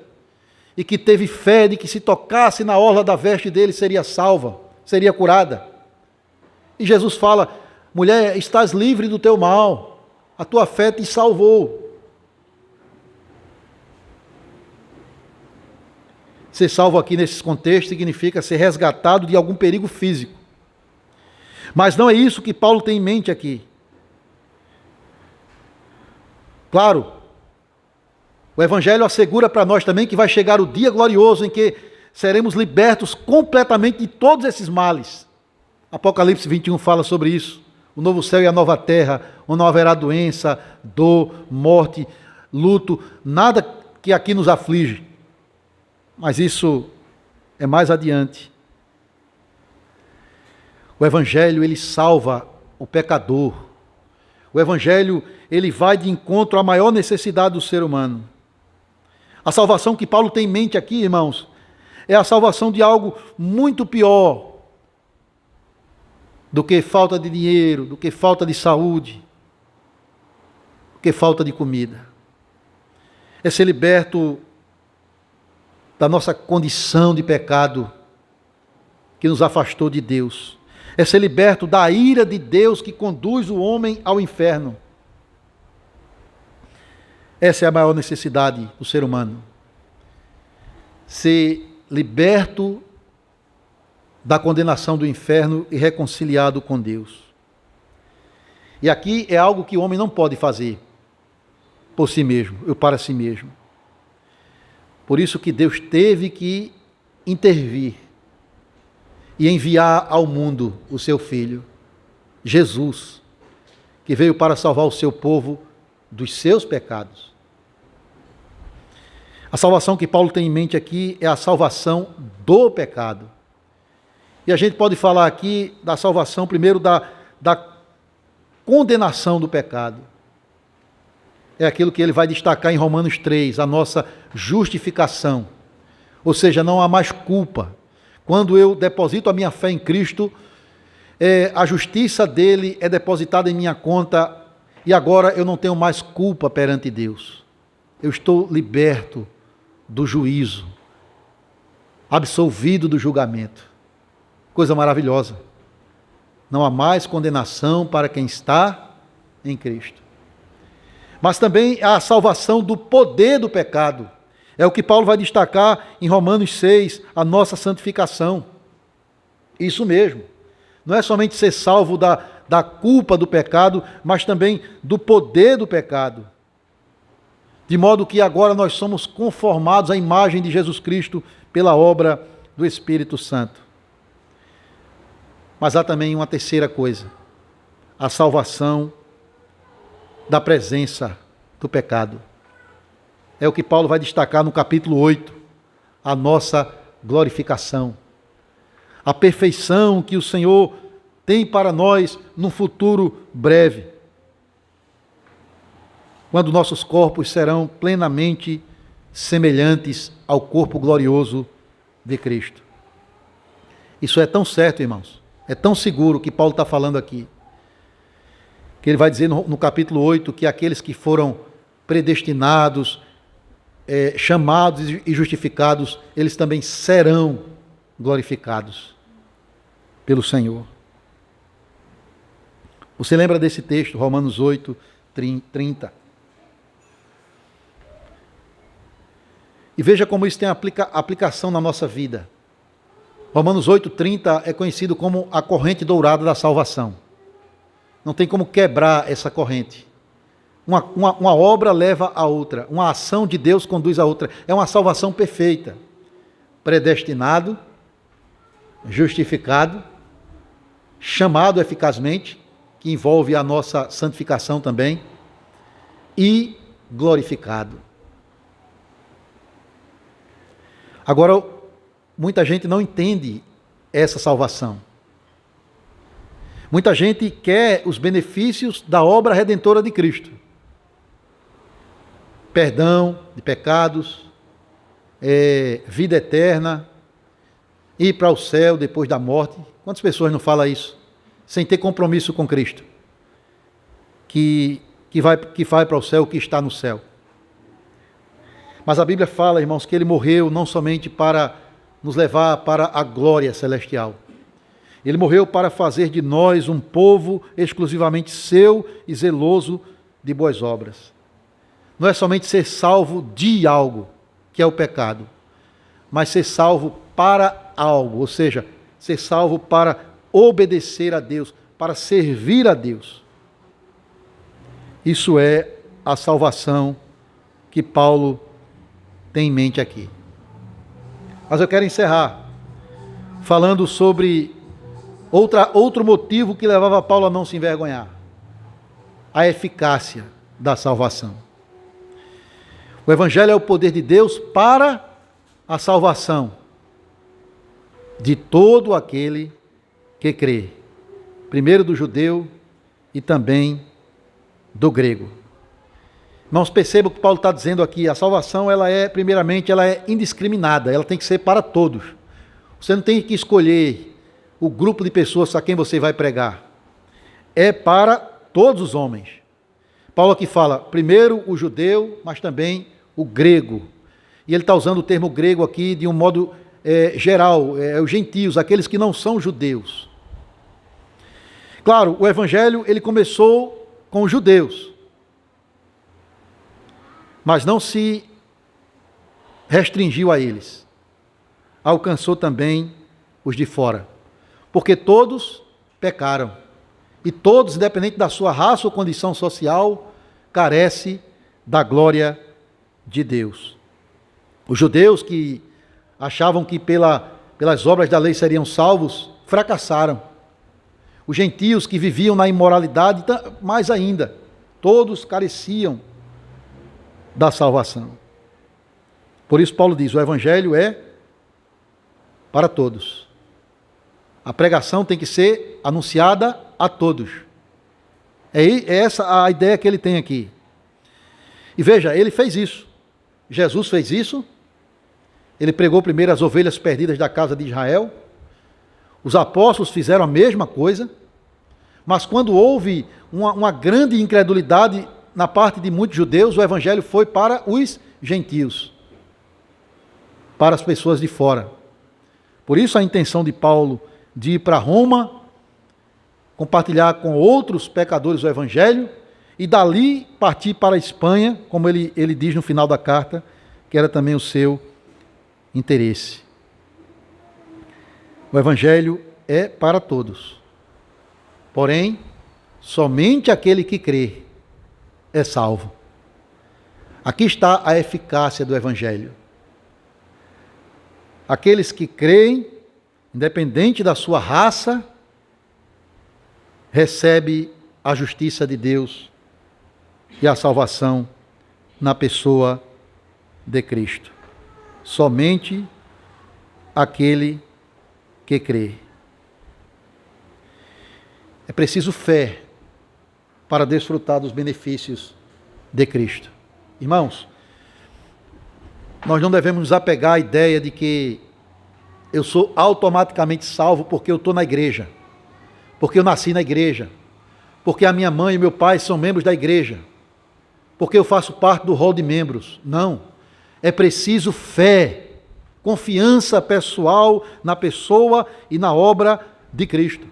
e que teve fé de que se tocasse na orla da veste dele seria salva, seria curada. E Jesus fala: mulher, estás livre do teu mal, a tua fé te salvou. Ser salvo aqui nesse contexto significa ser resgatado de algum perigo físico. Mas não é isso que Paulo tem em mente aqui. Claro, o Evangelho assegura para nós também que vai chegar o dia glorioso em que seremos libertos completamente de todos esses males. Apocalipse 21 fala sobre isso. O novo céu e a nova terra, onde não haverá doença, dor, morte, luto, nada que aqui nos aflige. Mas isso é mais adiante. O Evangelho, ele salva o pecador. O Evangelho, ele vai de encontro à maior necessidade do ser humano. A salvação que Paulo tem em mente aqui, irmãos, é a salvação de algo muito pior do que falta de dinheiro, do que falta de saúde, do que falta de comida. É ser liberto da nossa condição de pecado que nos afastou de Deus. É ser liberto da ira de Deus que conduz o homem ao inferno. Essa é a maior necessidade do ser humano. Ser liberto da condenação do inferno e reconciliado com Deus. E aqui é algo que o homem não pode fazer por si mesmo, ou para si mesmo. Por isso que Deus teve que intervir e enviar ao mundo o seu Filho, Jesus, que veio para salvar o seu povo dos seus pecados. A salvação que Paulo tem em mente aqui é a salvação do pecado. E a gente pode falar aqui da salvação, primeiro, da condenação do pecado. É aquilo que ele vai destacar em Romanos 3, a nossa justificação. Ou seja, não há mais culpa. Quando eu deposito a minha fé em Cristo, a justiça dele é depositada em minha conta e agora eu não tenho mais culpa perante Deus. Eu estou liberto do juízo, absolvido do julgamento. Coisa maravilhosa. Não há mais condenação para quem está em Cristo. Mas também há a salvação do poder do pecado. É o que Paulo vai destacar em Romanos 6, a nossa santificação. Isso mesmo. Não é somente ser salvo da culpa do pecado, mas também do poder do pecado. De modo que agora nós somos conformados à imagem de Jesus Cristo pela obra do Espírito Santo. Mas há também uma terceira coisa: a salvação da presença do pecado. É o que Paulo vai destacar no capítulo 8, a nossa glorificação. a perfeição que o Senhor tem para nós num futuro breve, quando nossos corpos serão plenamente semelhantes ao corpo glorioso de Cristo. Isso é tão certo, irmãos, é tão seguro que Paulo está falando aqui, que ele vai dizer no capítulo 8 que aqueles que foram predestinados, chamados e justificados, eles também serão glorificados pelo Senhor. Você lembra desse texto, Romanos 8, 30? E veja como isso tem aplicação na nossa vida. Romanos 8, 30 é conhecido como a corrente dourada da salvação. Não tem como quebrar essa corrente. Uma obra leva a outra, uma ação de Deus conduz a outra. É uma salvação perfeita. Predestinado, justificado, chamado eficazmente, que envolve a nossa santificação também, e glorificado. Agora, muita gente não entende essa salvação. Muita gente quer os benefícios da obra redentora de Cristo. Perdão de pecados, vida eterna, ir para o céu depois da morte. Quantas pessoas não falam isso? Sem ter compromisso com Cristo. Que vai para o céu, que está no céu. Mas a Bíblia fala, irmãos, que ele morreu não somente para nos levar para a glória celestial. Ele morreu para fazer de nós um povo exclusivamente seu e zeloso de boas obras. Não é somente ser salvo de algo, que é o pecado, mas ser salvo para algo, ou seja, ser salvo para obedecer a Deus, para servir a Deus. Isso é a salvação que Paulo tem em mente aqui. Mas eu quero encerrar falando sobre outro motivo que levava Paulo a não se envergonhar: a eficácia da salvação. O Evangelho é o poder de Deus para a salvação de todo aquele que crê, primeiro do judeu e também do grego. Irmãos, percebam o que Paulo está dizendo aqui. A salvação, primeiramente, ela é indiscriminada, ela tem que ser para todos. Você não tem que escolher o grupo de pessoas a quem você vai pregar. É para todos os homens. Paulo aqui fala, primeiro o judeu, mas também o grego. E ele está usando o termo grego aqui de um modo geral, os gentios, aqueles que não são judeus. Claro, o evangelho ele começou com os judeus, mas não se restringiu a eles. Alcançou também os de fora, porque todos pecaram, e todos, independente da sua raça ou condição social, carecem da glória de Deus. Os judeus que achavam que pelas obras da lei seriam salvos, fracassaram. Os gentios que viviam na imoralidade, mais ainda, todos careciam da salvação. Por isso Paulo diz, o evangelho é para todos. A pregação tem que ser anunciada a todos. É essa a ideia que ele tem aqui. E veja, ele fez isso. Jesus fez isso. Ele pregou primeiro as ovelhas perdidas da casa de Israel. Os apóstolos fizeram a mesma coisa. Mas quando houve uma grande incredulidade na parte de muitos judeus, o evangelho foi para os gentios, para as pessoas de fora. Por isso a intenção de Paulo de ir para Roma, compartilhar com outros pecadores o evangelho, e dali partir para a Espanha, como ele diz no final da carta, que era também o seu interesse. O evangelho é para todos. Porém, somente aquele que crê é salvo. Aqui está a eficácia do evangelho. Aqueles que creem, independente da sua raça, recebe a justiça de Deus e a salvação na pessoa de Cristo. Somente aquele que crê. É preciso fé para desfrutar dos benefícios de Cristo. Irmãos, nós não devemos nos apegar à ideia de que eu sou automaticamente salvo porque eu estou na igreja, porque eu nasci na igreja, porque a minha mãe e meu pai são membros da igreja, porque eu faço parte do rol de membros. Não. É preciso fé, confiança pessoal na pessoa e na obra de Cristo.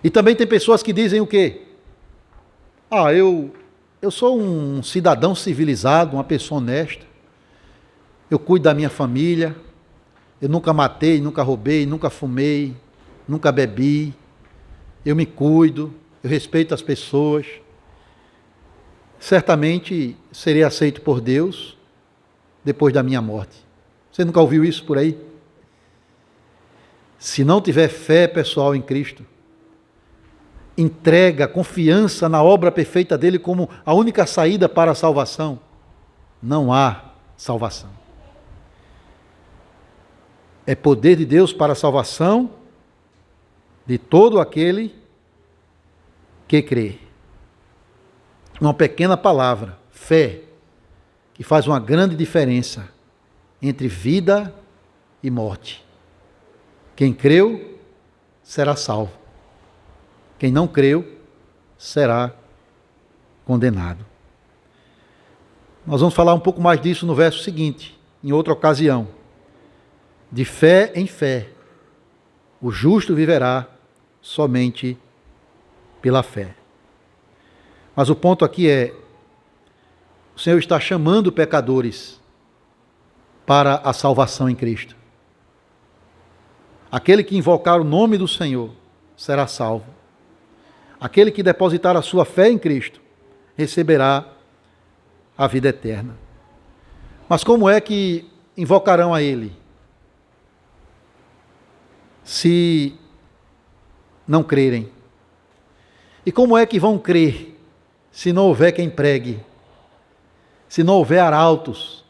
E também tem pessoas que dizem o quê? Eu sou um cidadão civilizado, uma pessoa honesta, eu cuido da minha família, eu nunca matei, nunca roubei, nunca fumei, nunca bebi, eu me cuido, eu respeito as pessoas. Certamente serei aceito por Deus depois da minha morte. Você nunca ouviu isso por aí? Se não tiver fé pessoal em Cristo, entrega, confiança na obra perfeita dele como a única saída para a salvação, não há salvação. É poder de Deus para a salvação de todo aquele que crê. Uma pequena palavra, fé, que faz uma grande diferença entre vida e morte. Quem creu será salvo. Quem não creu será condenado. Nós vamos falar um pouco mais disso no verso seguinte, em outra ocasião. De fé em fé, o justo viverá somente pela fé. Mas o ponto aqui é, o Senhor está chamando pecadores para a salvação em Cristo. Aquele que invocar o nome do Senhor será salvo. Aquele que depositar a sua fé em Cristo receberá a vida eterna. Mas como é que invocarão a Ele? Se não crerem. E como é que vão crer se não houver quem pregue? Se não houver arautos?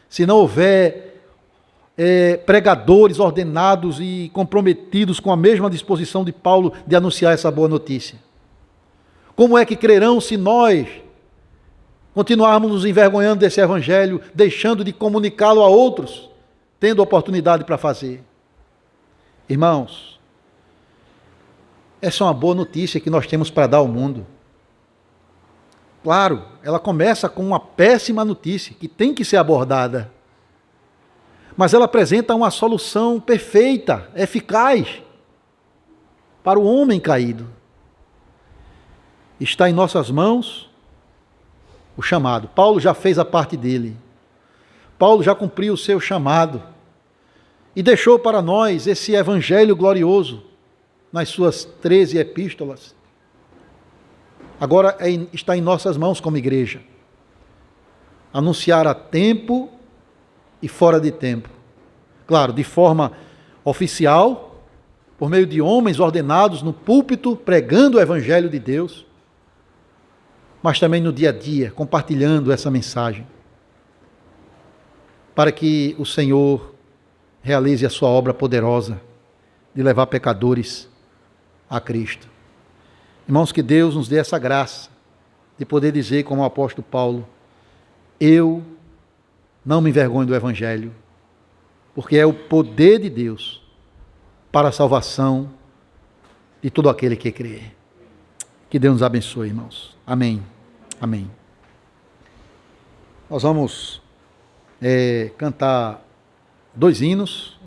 Se não houver pregadores ordenados e comprometidos com a mesma disposição de Paulo de anunciar essa boa notícia? Como é que crerão se nós continuarmos nos envergonhando desse evangelho, deixando de comunicá-lo a outros, tendo oportunidade para fazer? Irmãos, essa é uma boa notícia que nós temos para dar ao mundo. Claro, ela começa com uma péssima notícia que tem que ser abordada. Mas ela apresenta uma solução perfeita, eficaz, para o homem caído. Está em nossas mãos o chamado. Paulo já fez a parte dele. Paulo já cumpriu o seu chamado. E deixou para nós esse evangelho glorioso nas suas 13 epístolas. Agora está em nossas mãos como igreja. Anunciar a tempo e fora de tempo. Claro, de forma oficial, por meio de homens ordenados no púlpito, pregando o evangelho de Deus, mas também no dia a dia, compartilhando essa mensagem, para que o Senhor realize a sua obra poderosa de levar pecadores a Cristo. Irmãos, que Deus nos dê essa graça de poder dizer, como o apóstolo Paulo, eu não me envergonho do evangelho, porque é o poder de Deus para a salvação de todo aquele que crê. Que Deus nos abençoe, irmãos. Amém. Amém. Nós vamos cantar 2 hinos.